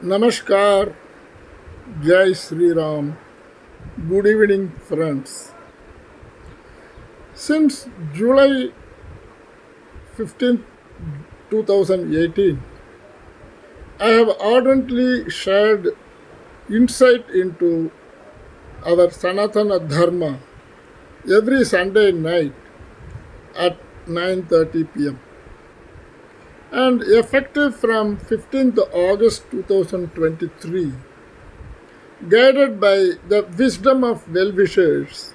Namaskar, Jai Sri Ram. Good evening, friends. Since July 15th, 2018, I have ardently shared insight into our sanatana dharma every Sunday night at 9:30 p.m. and effective from 15th August 2023, guided by the wisdom of well-wishers,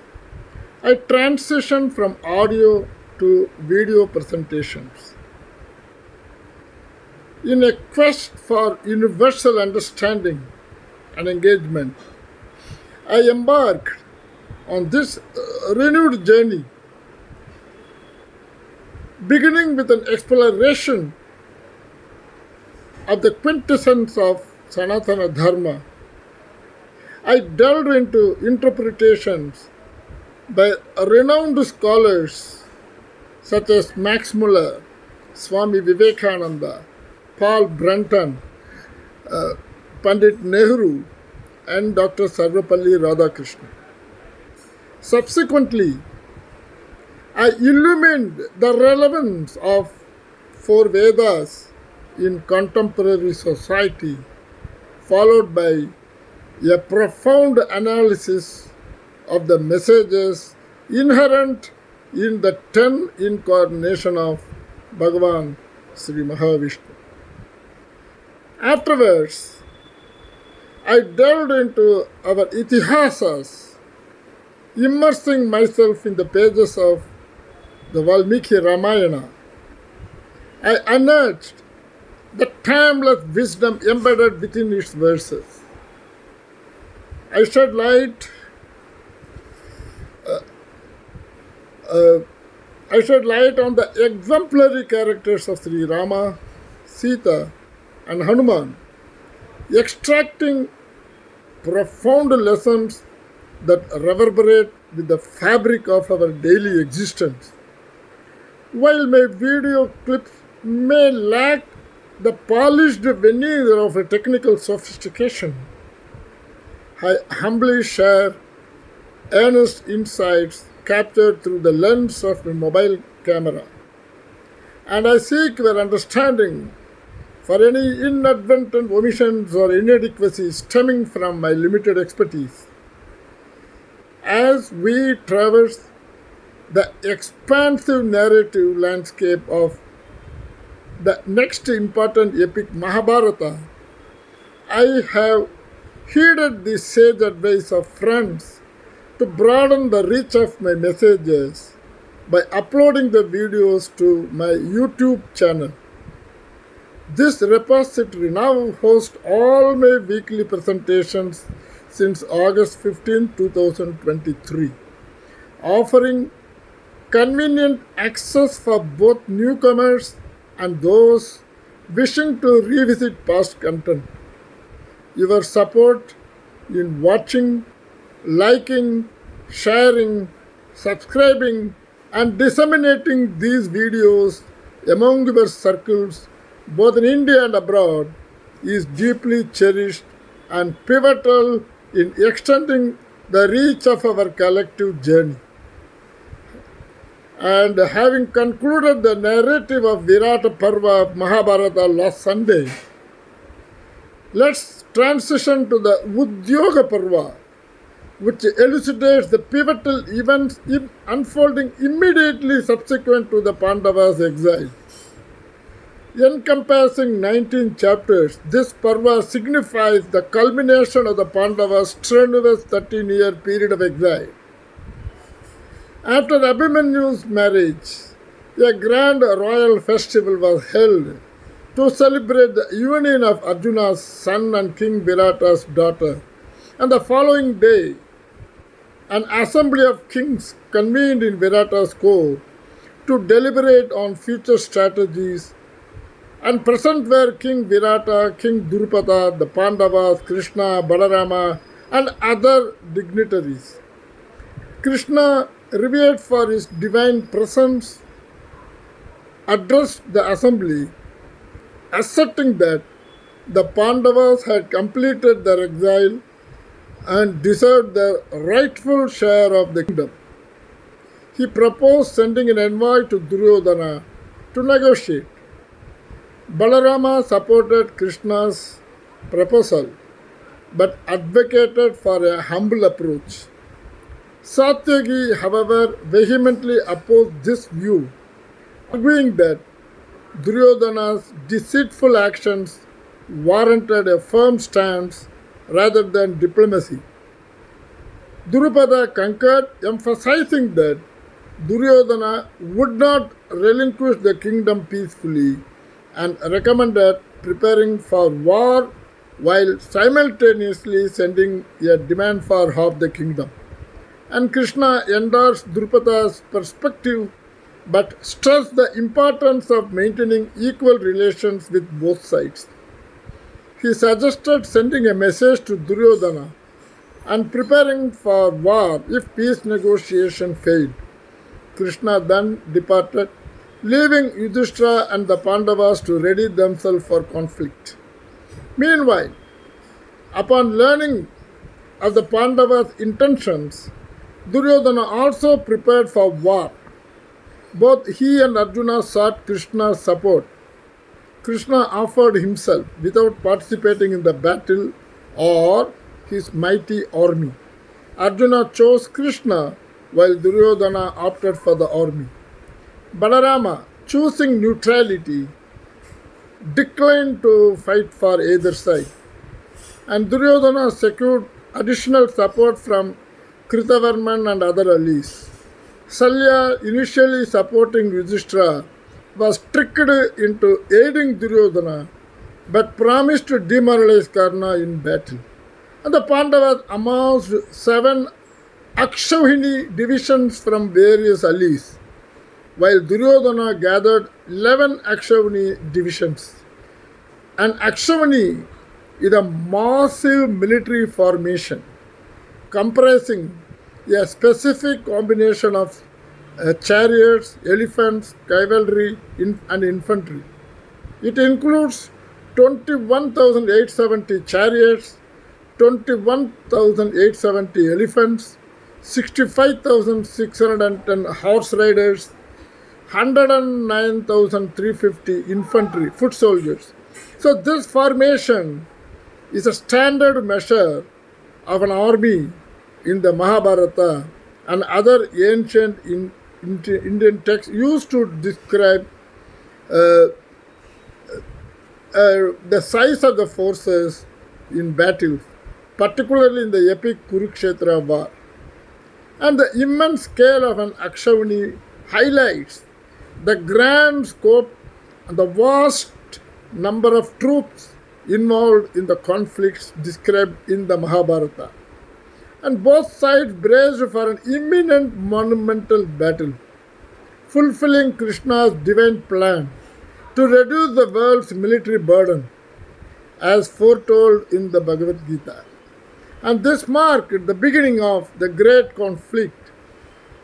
I transitioned from audio to video presentations. In a quest for universal understanding and engagement, I embarked on this renewed journey, beginning with an exploration of the quintessence of Sanatana Dharma. I delved into interpretations by renowned scholars such as Max Muller, Swami Vivekananda, Paul Brunton, Pandit Nehru, and Dr. Sarvapalli Radhakrishnan. Subsequently, I illumined the relevance of four Vedas in contemporary society, followed by a profound analysis of the messages inherent in the 10 incarnation of Bhagavan Sri Mahavishnu. Afterwards, I delved into our itihasas, immersing myself in the pages of the Valmiki Ramayana. I unearthed the timeless wisdom embedded within its verses. I shed light I shed light on the exemplary characters of Sri Rama, Sita, and Hanuman, extracting profound lessons that reverberate with the fabric of our daily existence. While my video clips may lack the polished veneer of a technical sophistication, I humbly share earnest insights captured through the lens of a mobile camera, and I seek your understanding for any inadvertent omissions or inadequacies stemming from my limited expertise. As we traverse the expansive narrative landscape of the next important epic Mahabharata, I have heeded the sage advice of friends to broaden the reach of my messages by uploading the videos to my YouTube channel. This repository now hosts all my weekly presentations since August 15, 2023, offering convenient access for both newcomers and those wishing to revisit past content. Your support in watching, liking, sharing, subscribing, and disseminating these videos among your circles, both in India and abroad, is deeply cherished and pivotal in extending the reach of our collective journey. And having concluded the narrative of Virata Parva of Mahabharata last Sunday, let's transition to the Udyoga Parva, which elucidates the pivotal events unfolding immediately subsequent to the Pandavas' exile. Encompassing 19 chapters, this Parva signifies the culmination of the Pandavas' strenuous 13-year period of exile. After Abhimanyu's marriage, a grand royal festival was held to celebrate the union of Arjuna's son and King Virata's daughter. And the following day, an assembly of kings convened in Virata's court to deliberate on future strategies, and present were King Virata, King Drupada, the Pandavas, Krishna, Balarama, and other dignitaries. Krishna, revered for his divine presence, addressed the assembly, asserting that The Pandavas had completed their exile and deserved their rightful share of the kingdom. He proposed sending an envoy to Duryodhana to negotiate. Balarama supported Krishna's proposal but advocated for a humble approach. Satyaki, however, vehemently opposed this view, arguing that Duryodhana's deceitful actions warranted a firm stance rather than diplomacy. Drupada concurred, emphasizing that Duryodhana would not relinquish the kingdom peacefully and recommended preparing for war while simultaneously sending a demand for half the kingdom. And Krishna endorsed Drupada's perspective but stressed the importance of maintaining equal relations with both sides. He suggested sending a message to Duryodhana and preparing for war if peace negotiation failed. Krishna then departed, leaving Yudhishthira and the Pandavas to ready themselves for conflict. Meanwhile, upon learning of the Pandavas' intentions, Duryodhana also prepared for war. Both he and Arjuna sought Krishna's support. Krishna offered himself without participating in the battle or his mighty army. Arjuna chose Krishna while Duryodhana opted for the army. Balarama, choosing neutrality, declined to fight for either side, and Duryodhana secured additional support from Kritavarman and other allies. Salya, initially supporting Yudhishthira, was tricked into aiding Duryodhana but promised to demoralize Karna in battle. And the Pandavas amassed 7 Akshavini divisions from various allies, while Duryodhana gathered 11 Akshavini divisions. An Akshavini is a massive military formation comprising a specific combination of chariots, elephants, cavalry, and infantry. It includes 21,870 chariots, 21,870 elephants, 65,610 horse riders, 109,350 infantry, foot soldiers. So, this formation is a standard measure of an army in the Mahabharata and other ancient Indian texts used to describe the size of the forces in battles, particularly in the epic Kurukshetra war. And the immense scale of an Akshavani highlights the grand scope and the vast number of troops involved in the conflicts described in the Mahabharata. And both sides braced for an imminent monumental battle, fulfilling Krishna's divine plan to reduce the world's military burden, as foretold in the Bhagavad Gita. And this marked the beginning of the great conflict,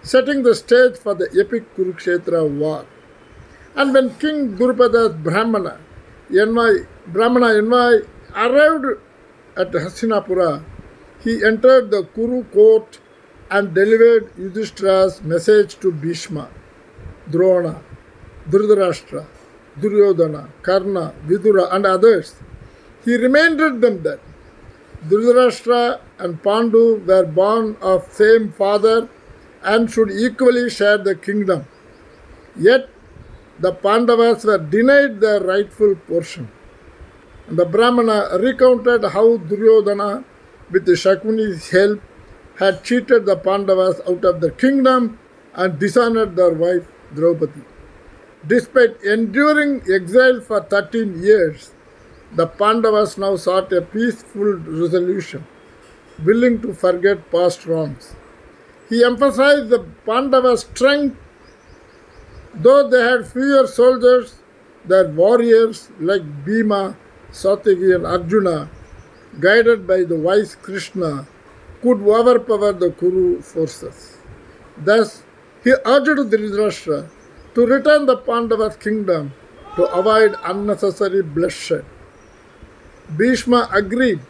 setting the stage for the epic Kurukshetra war. And when King Drupada's Brahmana envoy arrived at Hastinapura, he entered the Kuru court and delivered Yudhishthira's message to Bhishma, Drona, Dhritarashtra, Duryodhana, Karna, Vidura, and others. He reminded them that Dhritarashtra and Pandu were born of same father and should equally share the kingdom. Yet the Pandavas were denied their rightful portion. And the Brahmana recounted how Duryodhana, with Shakuni's help, had cheated the Pandavas out of their kingdom and dishonored their wife Draupadi. Despite enduring exile for 13 years, the Pandavas now sought a peaceful resolution, willing to forget past wrongs. He emphasized the Pandavas' strength. Though they had fewer soldiers, their warriors like Bhima, Satyaki, and Arjuna, guided by the wise Krishna, could overpower the Kuru forces. Thus, he urged Dhritarashtra to return the Pandavas' kingdom to avoid unnecessary bloodshed. Bhishma agreed,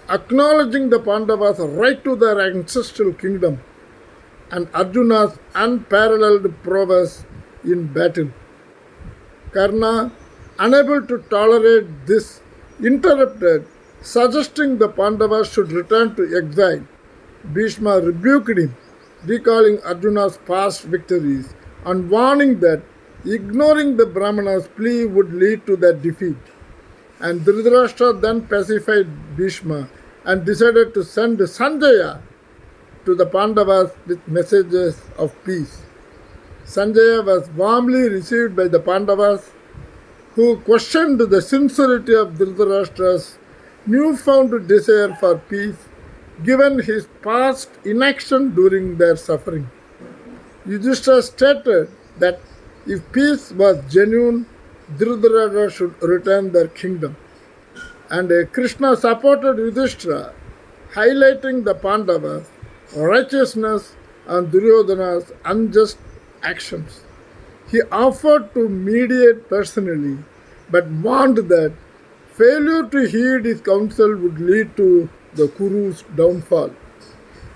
acknowledging the Pandavas' right to their ancestral kingdom and Arjuna's unparalleled prowess in battle. Karna, unable to tolerate this, interrupted, suggesting the Pandavas should return to exile. Bhishma rebuked him, recalling Arjuna's past victories and warning that ignoring the Brahmana's plea would lead to their defeat. And Dhritarashtra then pacified Bhishma and decided to send Sanjaya to the Pandavas with messages of peace. Sanjaya was warmly received by the Pandavas, who questioned the sincerity of Dhritarashtra's newfound desire for peace given his past inaction during their suffering. Yudhishthira stated that if peace was genuine, Dhritarashtra should return their kingdom. And Krishna supported Yudhishthira, highlighting the Pandavas' righteousness and Duryodhana's unjust actions. He offered to mediate personally, but warned that failure to heed his counsel would lead to the Kuru's downfall.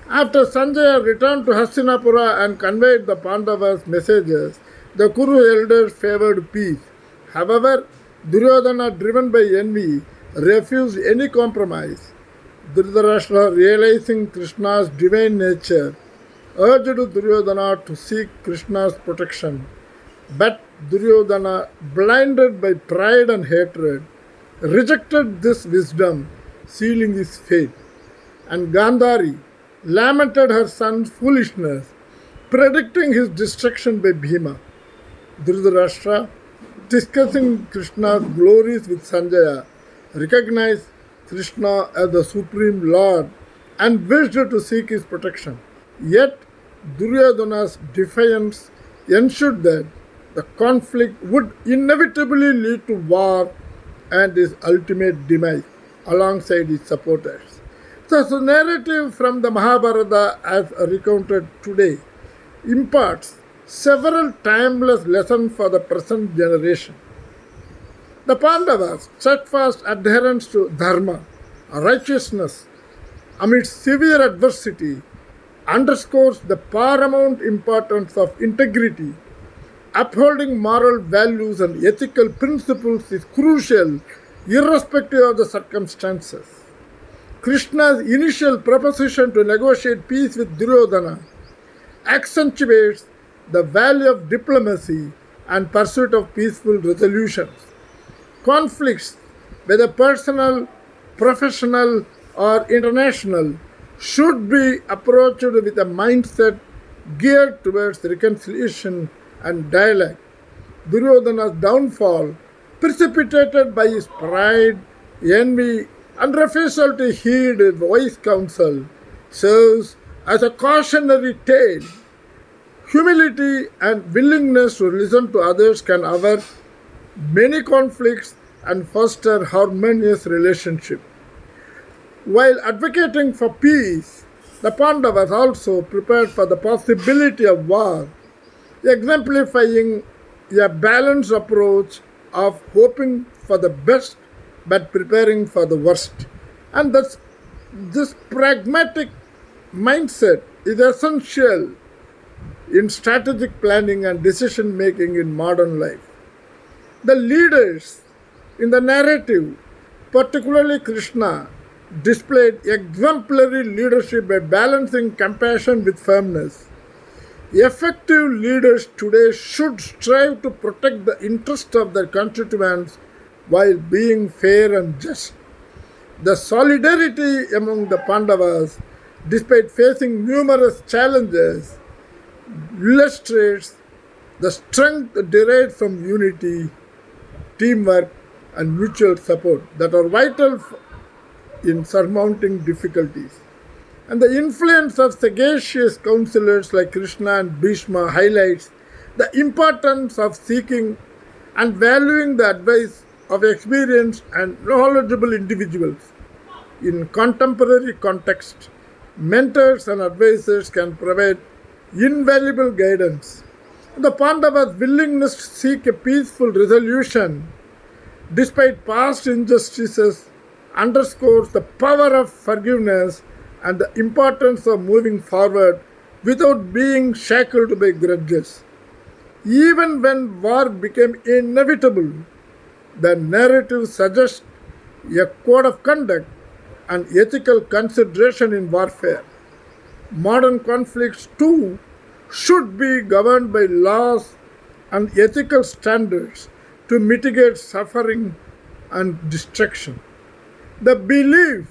After Sanjaya returned to Hastinapura and conveyed the Pandavas' messages, the Kuru elders favored peace. However, Duryodhana, driven by envy, refused any compromise. Dhritarashtra, realizing Krishna's divine nature, urged Duryodhana to seek Krishna's protection. But Duryodhana, blinded by pride and hatred, rejected this wisdom, sealing his fate. And Gandhari lamented her son's foolishness, predicting his destruction by Bhima. Dhritarashtra, discussing Krishna's glories with Sanjaya, recognized Krishna as the Supreme Lord and wished to seek his protection. Yet, Duryodhana's defiance ensured that the conflict would inevitably lead to war and his ultimate demise alongside his supporters. Thus, the narrative from the Mahabharata, as recounted today, imparts several timeless lessons for the present generation. The Pandavas' steadfast adherence to dharma, righteousness, amidst severe adversity, underscores the paramount importance of integrity. Upholding moral values and ethical principles is crucial, irrespective of the circumstances. Krishna's initial proposition to negotiate peace with Duryodhana accentuates the value of diplomacy and pursuit of peaceful resolutions. Conflicts, whether personal, professional, or international, should be approached with a mindset geared towards reconciliation and dialogue. Duryodhana's downfall, precipitated by his pride, envy, and refusal to heed wise counsel, serves as a cautionary tale. Humility and willingness to listen to others can avert many conflicts and foster harmonious relationships. While advocating for peace, the Pandavas also prepared for the possibility of war, exemplifying a balanced approach of hoping for the best but preparing for the worst. And thus, this pragmatic mindset is essential in strategic planning and decision making in modern life. The leaders in the narrative, particularly Krishna, displayed exemplary leadership by balancing compassion with firmness. Effective leaders today should strive to protect the interests of their constituents while being fair and just. The solidarity among the Pandavas, despite facing numerous challenges, illustrates the strength derived from unity, teamwork, and mutual support that are vital in surmounting difficulties. And the influence of sagacious counselors like Krishna and Bhishma highlights the importance of seeking and valuing the advice of experienced and knowledgeable individuals. In contemporary context, mentors and advisors can provide invaluable guidance. The Pandavas' willingness to seek a peaceful resolution despite past injustices underscores the power of forgiveness and the importance of moving forward without being shackled by grudges. Even when war became inevitable, the narrative suggests a code of conduct and ethical consideration in warfare. Modern conflicts, too, should be governed by laws and ethical standards to mitigate suffering and destruction. The belief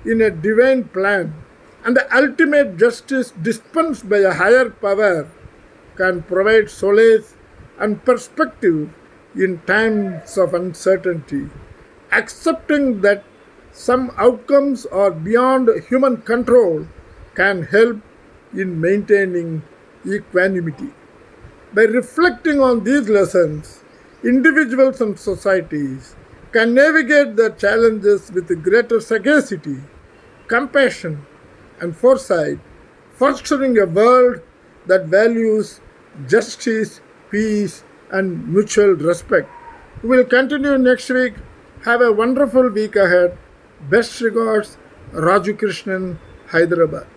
in a divine plan and the ultimate justice dispensed by a higher power can provide solace and perspective in times of uncertainty. Accepting that some outcomes are beyond human control can help in maintaining equanimity. By reflecting on these lessons, individuals and societies can navigate their challenges with greater sagacity, compassion, and foresight, fostering a world that values justice, peace, and mutual respect. We will continue next week. Have a wonderful week ahead. Best regards, Raju Krishnan, Hyderabad.